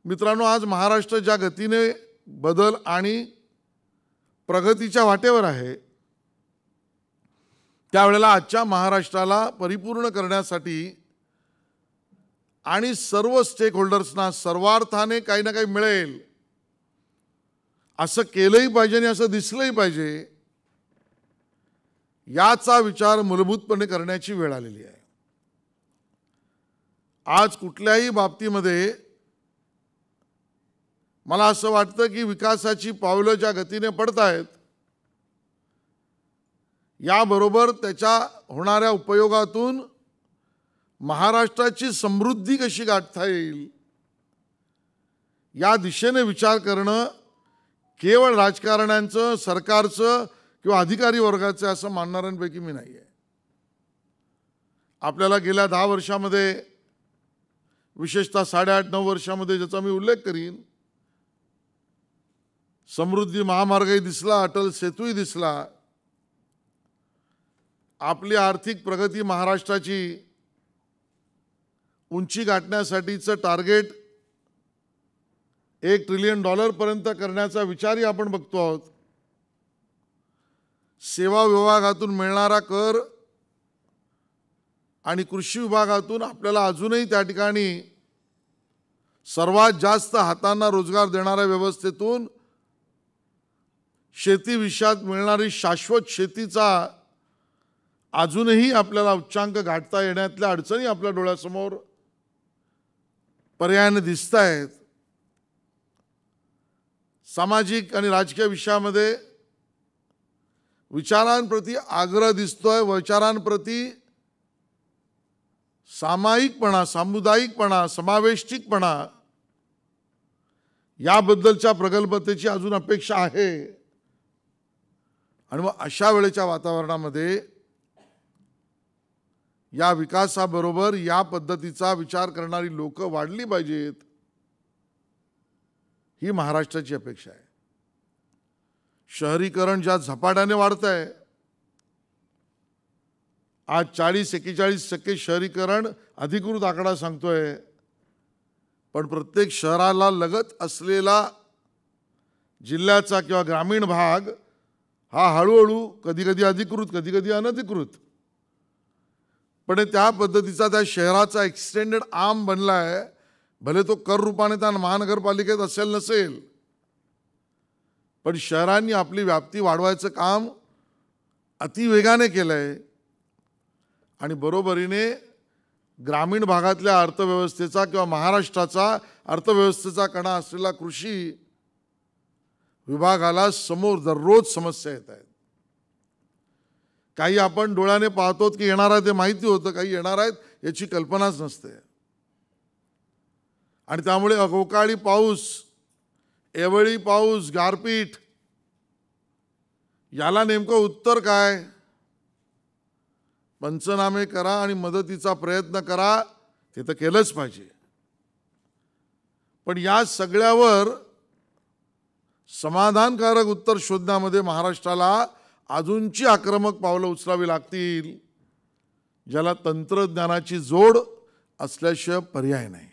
मित्रांनो, आज महाराष्ट्र ज्या गतीने बदल आणि प्रगतीच्या वाटेवर आहे, त्यावेळेला आजच्या महाराष्ट्राला परिपूर्ण करण्यासाठी आणि सर्व स्टेक होल्डर्सना सर्वार्थाने काही ना काही मिळेल असं केलंही पाहिजे आणि असं दिसलंही पाहिजे, याचा विचार मूलभूतपणे करण्याची वेळ आलेली आहे. आज कुठल्याही बाबतीमध्ये मला असं वाटतं की विकासाची पावलं ज्या गतीने पडत आहेत, याबरोबर त्याच्या होणाऱ्या उपयोगातून महाराष्ट्राची समृद्धी कशी गाठता येईल या दिशेने विचार करणं केवळ राजकारण्यांचं, सरकारचं किंवा अधिकारी वर्गाचं असं मानणाऱ्यांपैकी मी नाही आहे. आपल्याला गेल्या 10 वर्षामध्ये, विशेषतः 8.5-9 वर्षामध्ये ज्याचा मी उल्लेख करीन, समृद्धी महामार्गही दिसला, अटल सेतूही दिसला. आपली आर्थिक प्रगती, महाराष्ट्राची उंची गाठण्यासाठीचं टार्गेट $1 ट्रिलियन पर्यंत करण्याचा विचारही आपण बघतो आहोत. सेवा विभागातून मिळणारा कर आणि कृषी विभागातून आपल्याला अजूनही त्या ठिकाणी सर्वात जास्त हातांना रोजगार देणाऱ्या व्यवस्थेतून शेती विषयात मिळणारी शाश्वत शेतीचा अजूनही आपल्याला उच्चांक गाठता येण्यातल्या अडचणी आपल्या डोळ्यासमोर पर्यायाने दिसत आहेत. सामाजिक आणि राजकीय विषयामध्ये विचारांप्रती आग्रह दिसतोय. विचारांप्रती सामायिकपणा, सामुदायिकपणा, समावेशिकपणा याबद्दलच्या प्रगल्भतेची अजून अपेक्षा आहे. आणि मग अशा वेळेच्या वातावरणामध्ये या विकासाबरोबर या पद्धतीचा विचार करणारी लोक वाढली पाहिजेत, ही महाराष्ट्राची अपेक्षा आहे. शहरीकरण ज्या झपाट्याने वाढतंय, आज 40-41% शहरीकरण अधिकृत आकडा सांगतोय, पण प्रत्येक शहराला लगत असलेला जिल्ह्याचा किंवा ग्रामीण भाग हा हळूहळू कधी अधिकृत, कधी अनधिकृत, पण त्या पद्धतीचा त्या शहराचा एक्सटेंडेड आर्म बनला आहे. भले तो कर रूपाने त्या महानगरपालिकेत असेल नसेल, पण शहरांनी आपली व्याप्ती वाढवायचं काम अतिवेगाने केलं आहे. आणि बरोबरीने ग्रामीण भागातल्या अर्थव्यवस्थेचा किंवा महाराष्ट्राचा अर्थव्यवस्थेचा कणा असलेला कृषी विभागाला समोर दररोज समस्या येत आहेत. काही आपण डोळ्याने पाहतो की येणार आहे ते माहिती होतं, काही येणार आहेत याची कल्पनाच नसते. आणि त्यामुळे अवकाळी पाऊस, एवळी पाऊस, गारपीट, याला नेमकं उत्तर काय? पंचनामे करा आणि मदतीचा प्रयत्न करा, ते तर केलंच पाहिजे. पण या सगळ्यावर समाधानकारक उत्तर शोधण्यामध्ये महाराष्ट्राला अजूनची आक्रमक पावलं उचलावी लागतील, ज्याला तंत्रज्ञानाची जोड असल्याशिवाय पर्याय नाही.